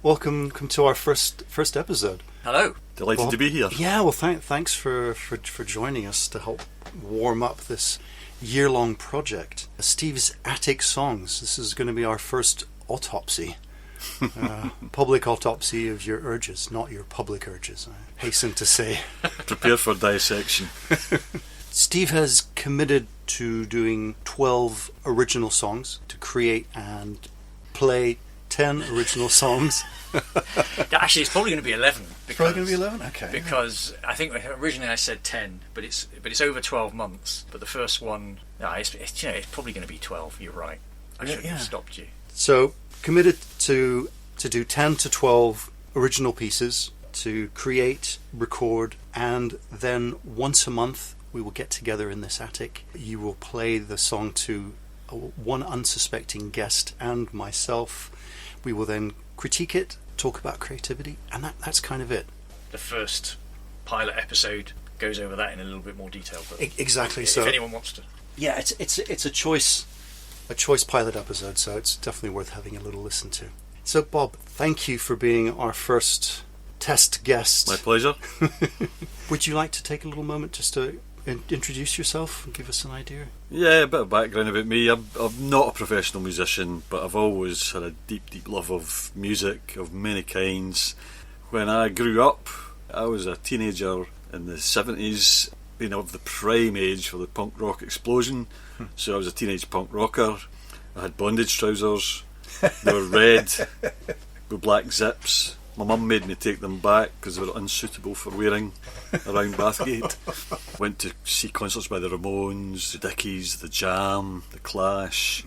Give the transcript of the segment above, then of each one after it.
Welcome to our first episode. Hello. Delighted to be here. Yeah, well, thanks for joining us to help warm up this year-long project. Steve's Attic Songs. This is going to be our first autopsy. Public autopsy of your urges, not your public urges, I hasten to say. Prepare for dissection. Steve has committed to doing 12 original songs, to create and play 10 original songs. Actually, it's probably going to be 11. Probably going to be 11? Okay. Because I think originally I said 10, but it's over 12 months. But the first one, it's probably going to be 12. You're right. I shouldn't have stopped you. So, committed to do 10 to 12 original pieces, to create, record, and then once a month we will get together in this attic. You will play the song to one unsuspecting guest and myself. We will then critique it, talk about creativity, and that's kind of it. The first pilot episode goes over that in a little bit more detail. But exactly. If anyone wants to. Yeah, it's a choice pilot episode, so it's definitely worth having a little listen to. So, Bob, thank you for being our first test guest. My pleasure. Would you like to take a little moment just to introduce yourself and give us an idea? Yeah, a bit of background about me. I'm not a professional musician, but I've always had a deep love of music of many kinds. When I grew up, I was a teenager in the 70s, being of the prime age for the punk rock explosion. So I was a teenage punk rocker. I had bondage trousers. They were red with black zips. My mum made me take them back because they were unsuitable for wearing around Bathgate. Went to see concerts by the Ramones, the Dickies, the Jam, the Clash,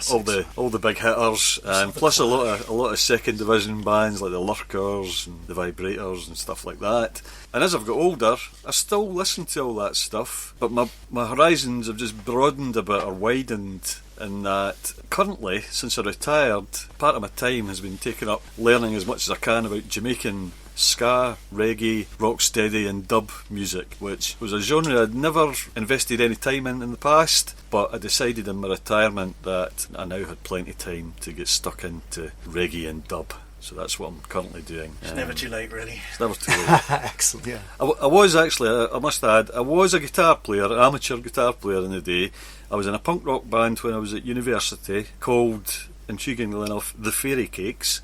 all the big hitters, and plus a lot of second division bands like the Lurkers and the Vibrators and stuff like that. And as I've got older, I still listen to all that stuff, but my horizons have just broadened a bit or widened. In that currently, since I retired, part of my time has been taken up learning as much as I can about Jamaican ska, reggae, rocksteady and dub music, which was a genre I'd never invested any time in the past, but I decided in my retirement that I now had plenty of time to get stuck into reggae and dub. So that's what I'm currently doing. It's never too late, really. It's never too late. Excellent, yeah. I was actually, I must add, I was a guitar player, amateur guitar player in the day. I was in a punk rock band when I was at university called, intriguingly enough, the Fairy Cakes.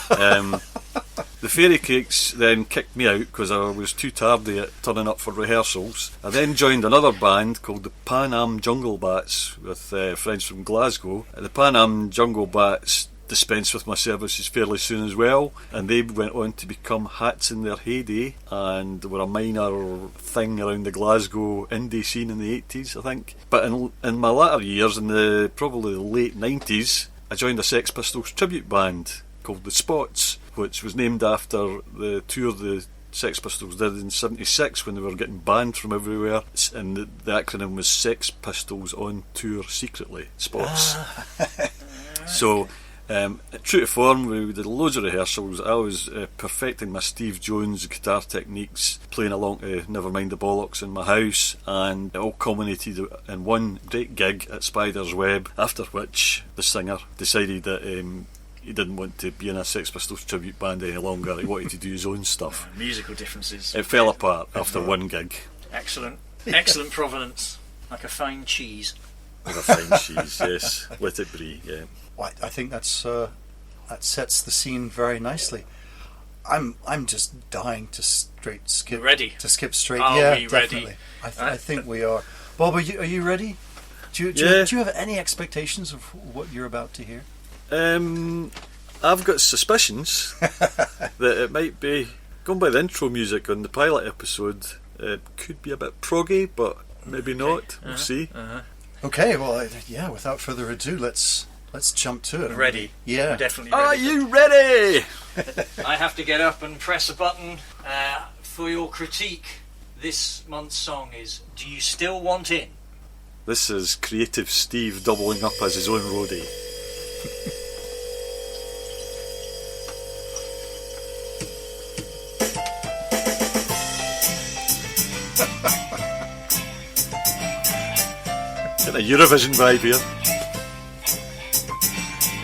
The Fairy Cakes then kicked me out because I was too tardy at turning up for rehearsals. I then joined another band called the Pan Am Jungle Bats with friends from Glasgow. The Pan Am Jungle Bats dispensed with my services fairly soon as well, and they went on to become Hats in their heyday and were a minor thing around the Glasgow indie scene in the 80s, I think. But in my latter years, in probably the late 90s, I joined a Sex Pistols tribute band called the Spots, which was named after the tour the Sex Pistols did in 76 when they were getting banned from everywhere, and the acronym was Sex Pistols on Tour Secretly, Spots. So true to form, we did loads of rehearsals. I was perfecting my Steve Jones guitar techniques, playing along to Nevermind the Bollocks in my house, and it all culminated in one great gig at Spider's Web, after which the singer decided that he didn't want to be in a Sex Pistols tribute band any longer. He wanted to do his own stuff. Musical differences. It fell apart after one gig. Excellent provenance, like a fine cheese. Like a fine cheese, yes. Let it brie, yeah. I think that sets the scene very nicely. I'm just dying to skip straight. Are yeah, we definitely. ready? I think we are. Bob, are you ready? Do you have any expectations of what you're about to hear? I've got suspicions that it might be, going by the intro music on the pilot episode, it could be a bit proggy, but maybe not. We'll see. Okay, well, without further ado, let's jump to it. Ready? Yeah. We're definitely ready. Are you ready? I have to get up and press a button for your critique. This month's song is Do You Still Want In? This is creative Steve doubling up as his own roadie. Getting a Eurovision vibe here.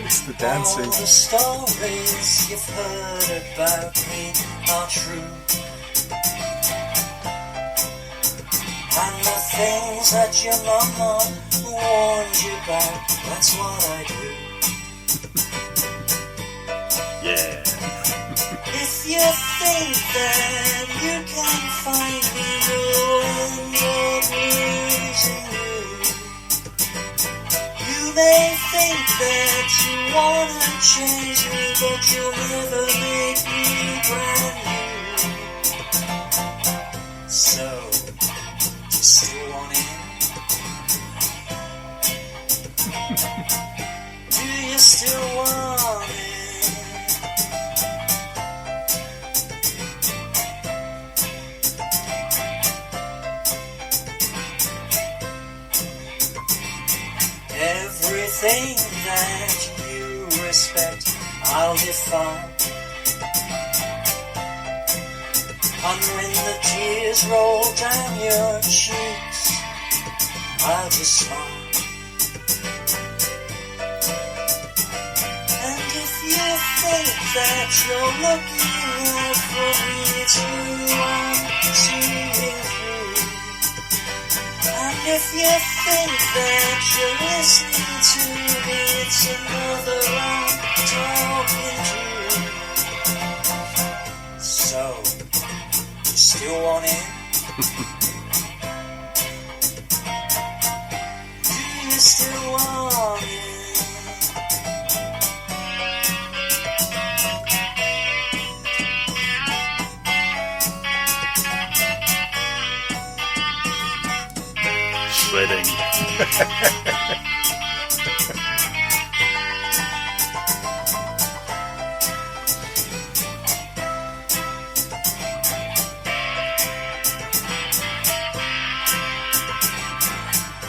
It's the dancing. All the stories you've heard about me are true. And the things that your mama warned you about, that's what I do. Yeah. If you think that you can find me when you're losing you may think that you wanna change me, but you'll never make me brand new. So, you still want in? Do you still want it? Everything that you respect, I'll define. And when the tears roll down your cheeks, I'll just smile. And if you think that you're looking out for me too, I'm seeing through. And if you think that you're listening to me, it's another I'm talking to. So, you still want in? Do you still want in? Shredding.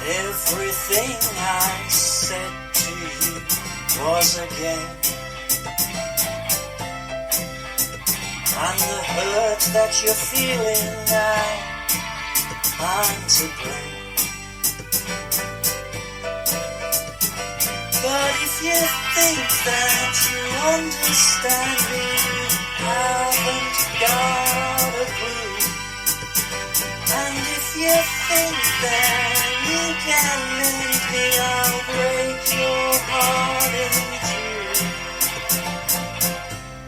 Everything I said to you was a game, and the hurt that you're feeling now, I'm to blame. But if you think that you understand me, you haven't got a clue. And if you think that you can mend me, I'll break your heart in two.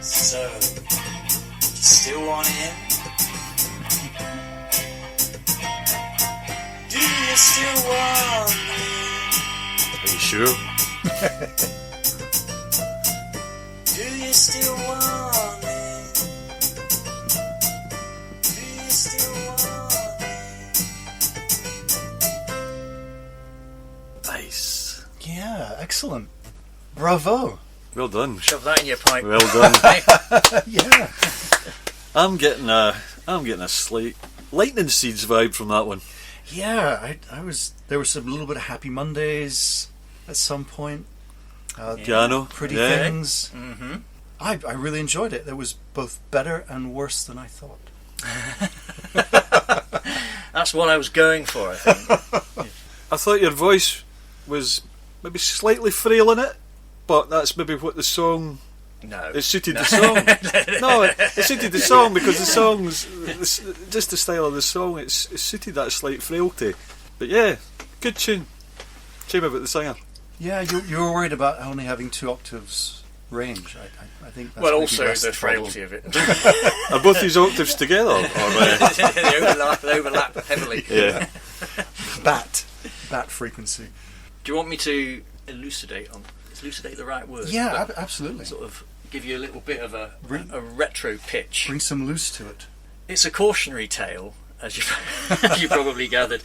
So, you still want in? Do you still want me? Are you sure? Do you still want it? Do you still want it? Nice. Yeah, excellent. Bravo. Well done. Shove that in your pipe. Well done. Yeah. I'm getting a slight lightning seeds vibe from that one. Yeah, I was. There were some little bit of Happy Mondays at some point. Piano. Pretty Yeah. things. Mm-hmm. I really enjoyed it. It was both better and worse than I thought. That's what I was going for, I think. I thought your voice was maybe slightly frail in it, but that's maybe what the song. No. It suited the song. No, it suited the song because the song's just the style of the song. It suited that slight frailty. But yeah, good tune. Shame about the singer. Yeah, you were worried about only having 2 octaves range. I think that's Well, maybe also less the problem. frailty of it. Are both these octaves together? Or, they overlap heavily. yeah. Bat frequency. Do you want me to elucidate the right word? Yeah, But absolutely. sort of give you a little bit of a Bring- retro pitch. Bring some loose to it. It's a cautionary tale, as you as you probably gathered,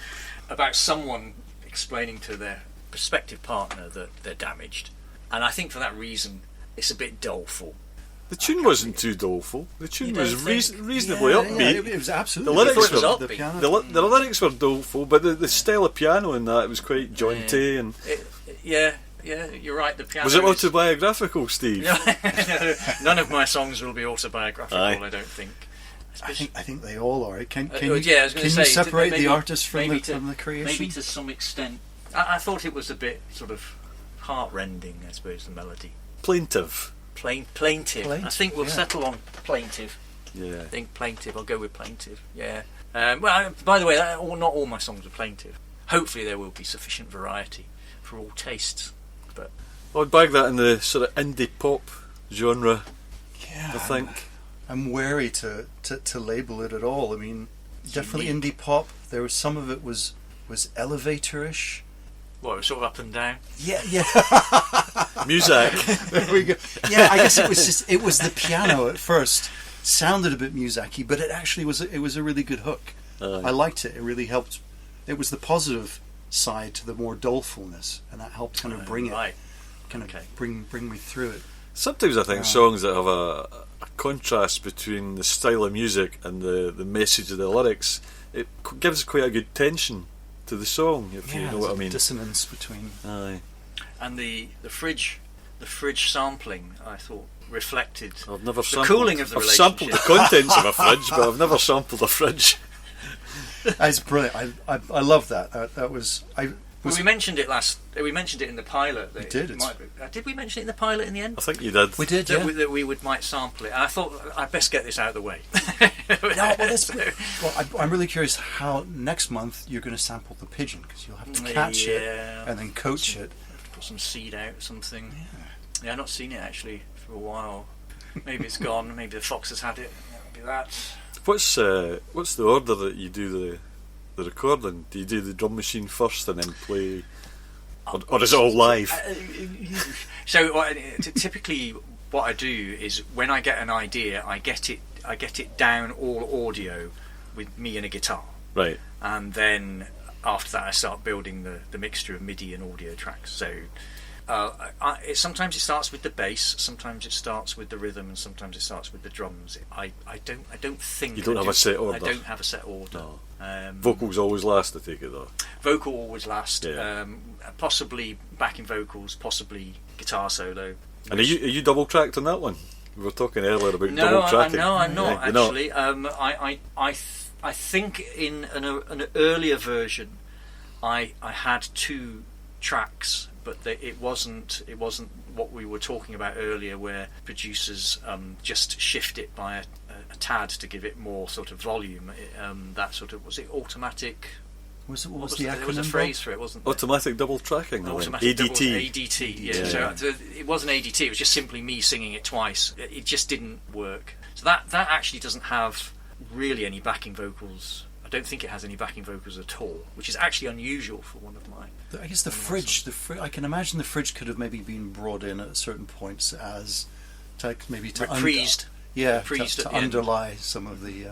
about someone explaining to their prospective partner that they're damaged. And I think for that reason, it's a bit doleful. The tune wasn't too doleful. The tune You was don't think? reasonably upbeat. it was absolutely. The lyrics I thought it was were upbeat. piano. the lyrics were doleful, but the style of piano in that was quite jaunty. And Yeah, you're right. The piano was it is- autobiographical, Steve? No, none of my songs will be autobiographical. Aye. I don't think. I think they all are. Can I you, was can gonna you say, separate maybe- the artist from maybe the creation? Maybe to some extent. I thought it was a bit sort of heartrending, I suppose, the melody. plaintive. Plaintive. I think we'll settle on plaintive. Yeah. I think plaintive. I'll go with plaintive. Yeah. Well, by the way, not all my songs are plaintive. Hopefully there will be sufficient variety for all tastes. But I would bag that in the sort of indie pop genre, Yeah, I think. I'm wary to label it at all. I mean, definitely indie pop. There was some of it was elevator-ish. well, sort of up and down. Yeah. Music. There we go. Yeah, I guess it was the piano at first. Sounded a bit music-y, but it actually was a really good hook. I liked it. It really helped. It was the positive side to the more dolefulness, and that helped kind of bring right. bring me through it. Sometimes I think songs that have a contrast between the style of music and the message of the lyrics, it gives quite a good tension to the song, if you know what I mean. Dissonance between. Aye. And the fridge sampling, I thought, reflected I've never the cooling of the I've relationship. sampled the contents of a fridge, but I've never sampled a fridge. That's brilliant. I love that. That was. Well, we mentioned it We mentioned it in the pilot. We did. Did we mention it in the pilot in the end? I think you did. We did. That, Yeah. that we might sample it. And I thought I'd best get this out of the way. I'm really curious how next month you're going to sample the pigeon, because you'll have to catch it and then coach it. Put some seed out, something. Yeah, I've not seen it actually for a while. Maybe it's gone. Maybe the fox has had it. That'll be that. What's the order that you do the recording? Do you do the drum machine first and then play, or is it all live? So typically, what I do is when I get an idea, I get it down all audio with me and a guitar, Right. and then after that I start building the mixture of MIDI and audio tracks. So sometimes it starts with the bass, sometimes it starts with the rhythm, and sometimes it starts with the drums. I don't think You don't have a set order. I don't have a set order. No. Vocals always last, I take it though. Vocal always last. Yeah. Possibly backing vocals, possibly guitar solo. And are you double tracked on that one? We were talking earlier about No, double tracking. no, I'm not Yeah, you're actually. I think in an earlier version, I had 2 tracks, but it wasn't what we were talking about earlier, where producers just shift it by a tad to give it more sort of volume. That sort of, was it automatic? What was the acronym? There was a phrase for it, wasn't there? Automatic double tracking. Automatic ADT. ADT, yeah. Yeah. So it wasn't ADT. It was just simply me singing it twice. It just didn't work. So that actually doesn't have really any backing vocals. I don't think it has any backing vocals at all, which is actually unusual for one of mine. I guess the fridge. I can imagine the fridge could have maybe been brought in at certain points as reprised. Reprised to underlie some of the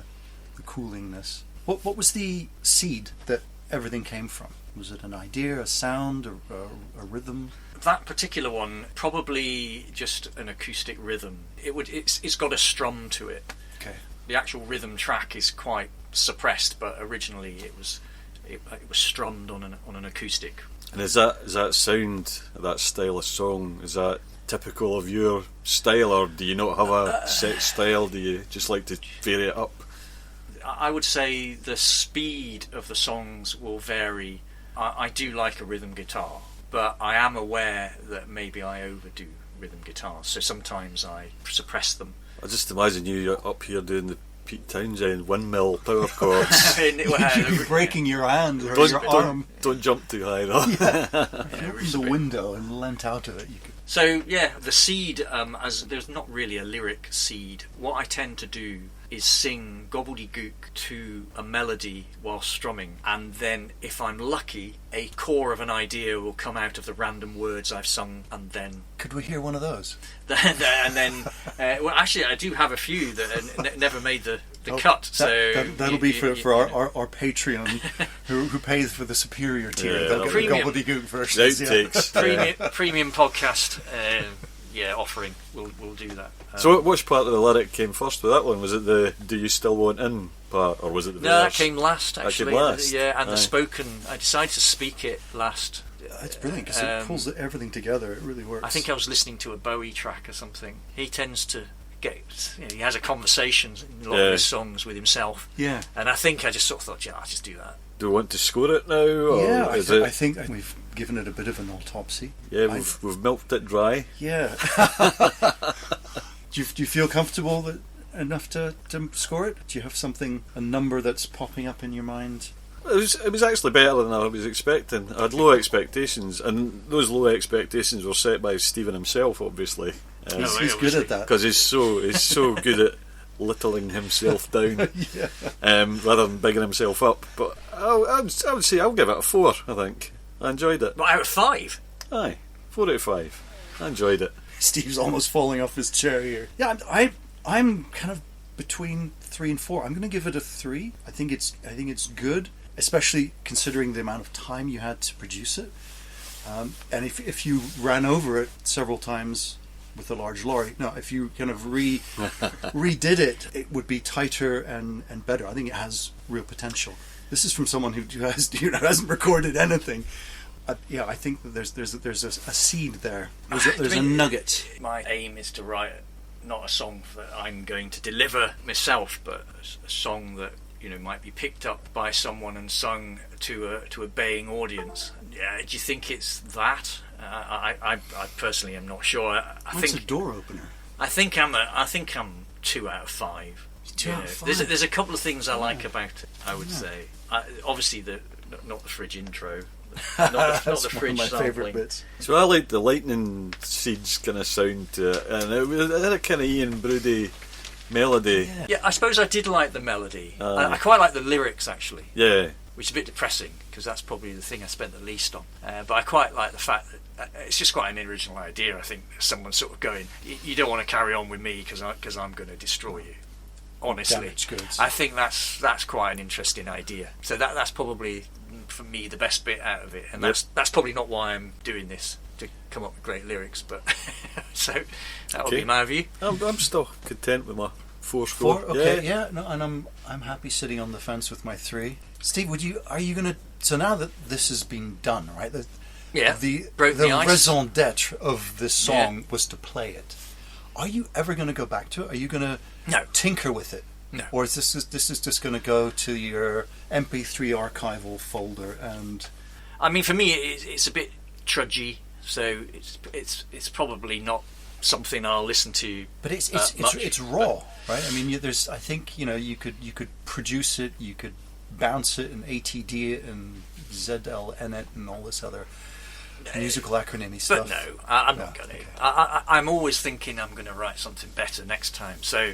coolingness. What was the seed that everything came from? Was it an idea, a sound, a rhythm? That particular one, probably just an acoustic rhythm. It's got a strum to it. Okay. The actual rhythm track is quite suppressed, but originally it was strummed on an acoustic. And is that sound, that style of song, is that typical of your style, or do you not have a set style? Do you just like to vary it up? I would say the speed of the songs will vary. I do like a rhythm guitar, but I am aware that maybe I overdo rhythm guitars, so sometimes I suppress them. I just imagine you up here doing the Pete Townshend windmill power chords. You're breaking your hand or your arm. Don't jump too high though. If you opened the window and leant out of it, you could. So yeah, the seed, as there's not really a lyric seed. What I tend to do is sing gobbledygook to a melody while strumming, and then if I'm lucky, a core of an idea will come out of the random words I've sung, and then Could we hear one of those? and then well, actually, I do have a few that never made the cut. So that'll be for our Patreon who pays for the superior tier. Yeah, They'll get the premium. gobbledygook versions. Outtakes. premium podcast. Offering. We'll do that. So which part of the lyric came first with that one? Was it the "Do you still want in" part, or was it the No, that verse? came last. Actually, That came last. Yeah, and Aye. the spoken. I decided to speak it last. It's brilliant because it pulls everything together. It really works. I think I was listening to a Bowie track or something. He tends to get. He has a conversation in a lot of his songs with himself. Yeah. And I think I just sort of thought, I'll just do that. Do we want to score it now? Or Yeah, is I think we've given it a bit of an autopsy. Yeah, we've milked it dry. Yeah. Do you feel comfortable enough to score it? Do you have a number that's popping up in your mind? It was actually better than I was expecting. I had low expectations, and those low expectations were set by Stephen himself, obviously. He's good at that. Because he's so good at littling himself down, rather than bigging himself up. But I would say I'll give it a 4. I think I enjoyed it. But out of 5? Aye, 4 out of 5. I enjoyed it. Steve's almost falling off his chair here. Yeah, I'm kind of between 3 and 4. I'm going to give it a 3. I think it's good, especially considering the amount of time you had to produce it. And if you ran over it several times with a large lorry, no, if you kind of redid it, it would be tighter and better. I think it has real potential. This is from someone who hasn't recorded anything. I think that there's a seed there. There's a nugget. My aim is to write not a song that I'm going to deliver myself, but a song that might be picked up by someone and sung to a baying audience. Yeah, do you think it's that? I personally am not sure. It's a door opener. I think I'm 2 out of 5. 2 out of 5. There's a couple of things I like about it. I would say, obviously not the fridge intro. Not the fridge one of my sampling. favourite bits. So I like the lightning seeds kind of sound to it, and it had a kind of Ian Broody melody. Yeah, I suppose I did like the melody. I quite like the lyrics actually. Yeah. Which is a bit depressing because that's probably the thing I spent the least on. But I quite like the fact that it's just quite an original idea. I think someone's sort of going, you don't want to carry on with me because I'm going to destroy you. Honestly, Damaged goods. I think that's quite an interesting idea. So that's probably for me the best bit out of it, and that's probably not why I'm doing this, to come up with great lyrics. But so that would be my view. I'm still content with my 4 score. 4? Okay, yeah. No, and I'm happy sitting on the fence with my 3. Steve, are you going to? So now that this has been done, right? The ice. raison d'être of this song was to play it. Are you ever going to go back to it? Are you going to tinker with it? No. Or is this just going to go to your MP3 archival folder? And I mean, for me, it's a bit trudgy, so it's probably not something I'll listen to. But it's raw, right? I mean, I think you could produce it, you could bounce it and ATD it and ZLN it and all this other musical acronym stuff. But no, I'm not going to. Okay. I'm always thinking I'm going to write something better next time. So,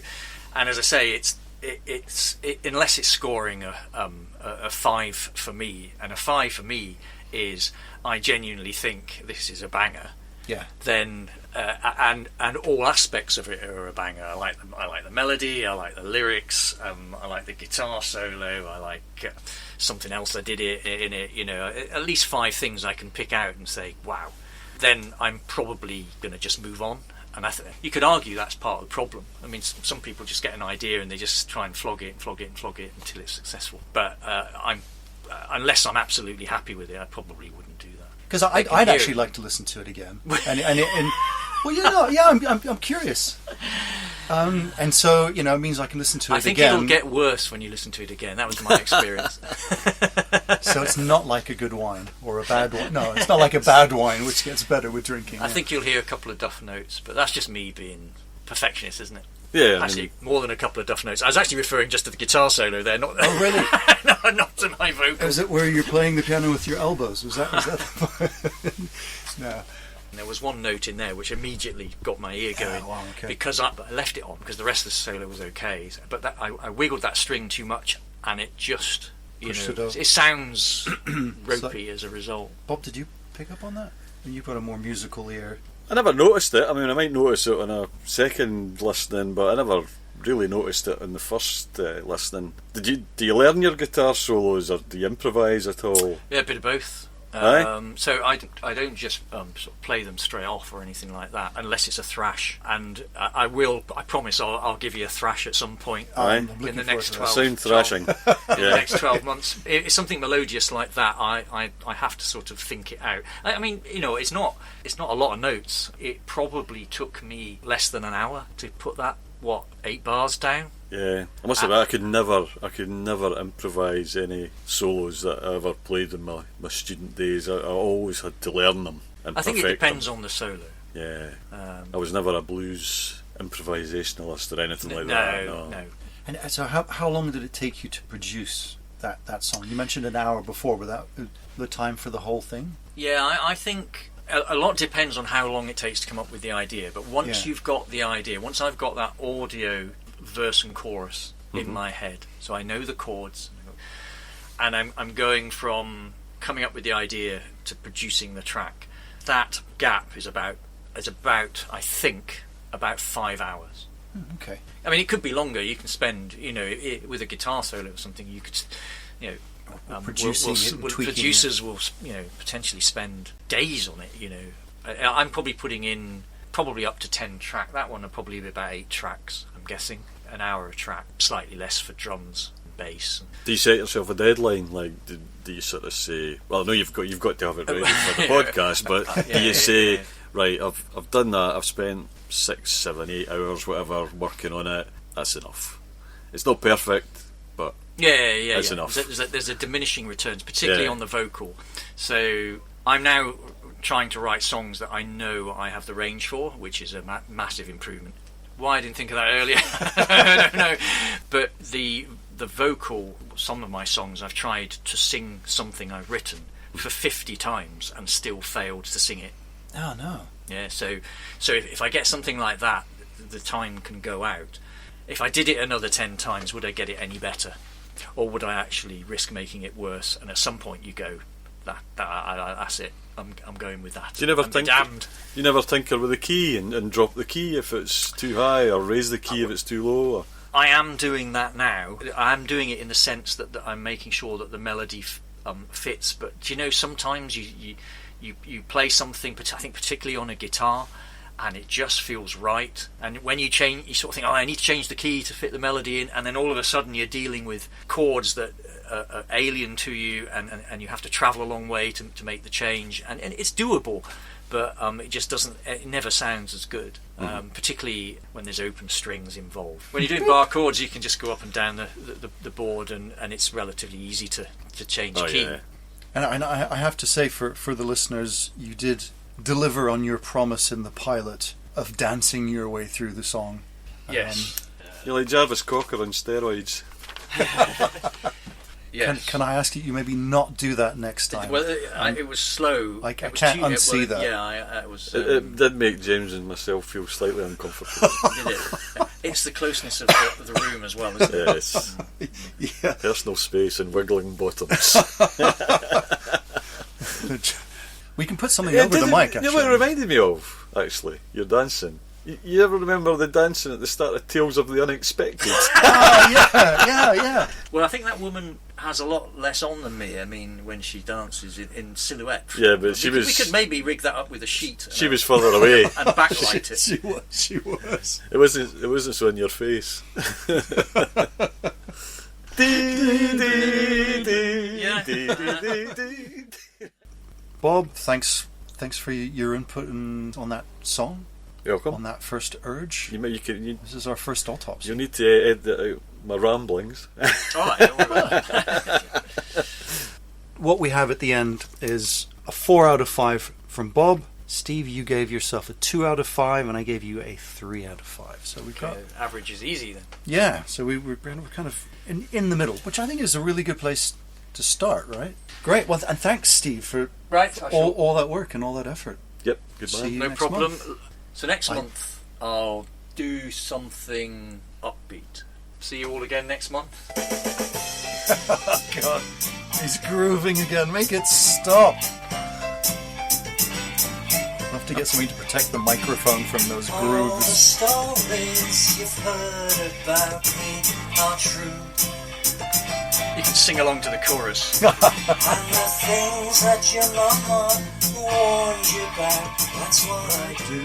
and as I say, it's unless it's scoring a 5 for me, and a 5 for me is I genuinely think this is a banger. Yeah. Then and all aspects of it are a banger. I like the melody. I like the lyrics. I like the guitar solo. I like something else I did in it. At least 5 things I can pick out and say, wow. Then I'm probably going to just move on. And you could argue that's part of the problem. I mean, some people just get an idea and they just try and flog it until it's successful. But unless I'm absolutely happy with it, I probably wouldn't do that. Because I'd actually like to listen to it again. I'm curious. And so, it means I can listen to it again. I think it'll get worse when you listen to it again. That was my experience. So it's not like a good wine or a bad wine. No, it's not like a bad wine, which gets better with drinking. I think you'll hear a couple of duff notes, but that's just me being perfectionist, isn't it? Yeah. Actually, more than a couple of duff notes. I was actually referring just to the guitar solo there. Not oh, really? No, not to my vocal. Is it where you're playing the piano with your elbows? Was that the part? No. And there was one note in there which immediately got my ear going because I left it on because the rest of the solo was okay. But I wiggled that string too much and it just, it sounds ropey as a result. Bob, did you pick up on that? You've got a more musical ear. I never noticed it. I mean, I might notice it on a second listening, but I never really noticed it on the first listening. Do you learn your guitar solos or do you improvise at all? Yeah, a bit of both. So I don't just sort of play them straight off or anything like that unless it's a thrash, and I promise I'll give you a thrash at some point in the next 12 sound thrashing. In the next 12 months. It's something melodious like that. I have to sort of think it out. I mean, it's not a lot of notes. It probably took me less than an hour to put that what, 8 bars down? Yeah, I must admit, I could never improvise any solos that I ever played in my student days. I always had to learn them and I think it perfect depends them. on the solo. Yeah, I was never a blues improvisationalist or anything like that. No. And so how long did it take you to produce that song? You mentioned an hour before, but that the time for the whole thing? Yeah, I think a lot depends on how long it takes to come up with the idea. But once you've got the idea, once I've got that audio verse and chorus in my head, so I know the chords, and I'm going from coming up with the idea to producing the track. That gap is about I think about 5 hours. Okay. I mean, it could be longer. You can spend, with a guitar solo or something, you could, Producing it and tweaking producers will, potentially spend days on it. I'm probably putting in up to 10 track. That one will probably be about 8 tracks. I'm guessing an hour a track, slightly less for drums and bass. Do you set yourself a deadline? Like, do you sort of say, well, I know you've got to have it ready for the podcast, but do you say, right, I've done that, I've spent 6, 7, 8 hours, whatever, working on it, that's enough. It's not perfect, but it's enough. There's a diminishing returns, particularly on the vocal. So I'm now trying to write songs that I know I have the range for, which is a massive improvement. Why I didn't think of that earlier, I don't know. But the vocal, some of my songs, I've tried to sing something I've written for 50 times and still failed to sing it. Oh no. Yeah, so if I get something like that, the time can go out. If I did it another 10 times, would I get it any better? Or would I actually risk making it worse? And at some point you go, that's it. I'm going with that. Do you never tinker with the key and drop the key if it's too high, or raise the key if it's too low? Or? I am doing that now. I am doing it in the sense that I'm making sure that the melody fits. But sometimes you play something, I think particularly on a guitar, and it just feels right. And when you change, you sort of think, I need to change the key to fit the melody in, and then all of a sudden you're dealing with chords that are alien to you, and you have to travel a long way to make the change. And it's doable, but it just doesn't. It never sounds as good, particularly when there's open strings involved. When you're doing bar chords, you can just go up and down the board, and it's relatively easy to change key. Yeah. And I have to say, for the listeners, you did deliver on your promise in the pilot of dancing your way through the song. Yes. You're like Jarvis Cocker on steroids. Yes. Can I ask you maybe not do that next time? Well, it was slow. I can't unsee that. Yeah, it was. It did make James and myself feel slightly uncomfortable. Did it? It's the closeness of the room as well, isn't it? Yes. Yeah. Personal space and wiggling bottoms. We can put something over the mic, actually. You know what it reminded me of, actually? You're dancing. You ever remember the dancing at the start of Tales of the Unexpected? Yeah. Well, I think that woman has a lot less on than me. I mean, when she dances in silhouette. Yeah, but we could maybe rig that up with a sheet. She was further away. And backlight it. She was. It wasn't so in your face. Bob, thanks for your input on that song. You're welcome. On that first urge. This is our first autopsy. You need to edit out my ramblings. All right. What we have at the end is a 4 out of 5 from Bob. Steve, you gave yourself a 2 out of 5, and I gave you a 3 out of 5. So we got average is easy then. Yeah. So we're kind of in the middle, which I think is a really good place to start. Right. Great. Well, and thanks, Steve, for all that work and all that effort. Yep. Goodbye. No problem. Month. So next month I'll do something upbeat. See you all again next month. Oh, God, he's grooving again. Make it stop. I'll have to get something to protect the microphone from those All the grooves. stories you've heard about me are true. You can sing along to the chorus. And the things that your mama warned you about, that's what I do.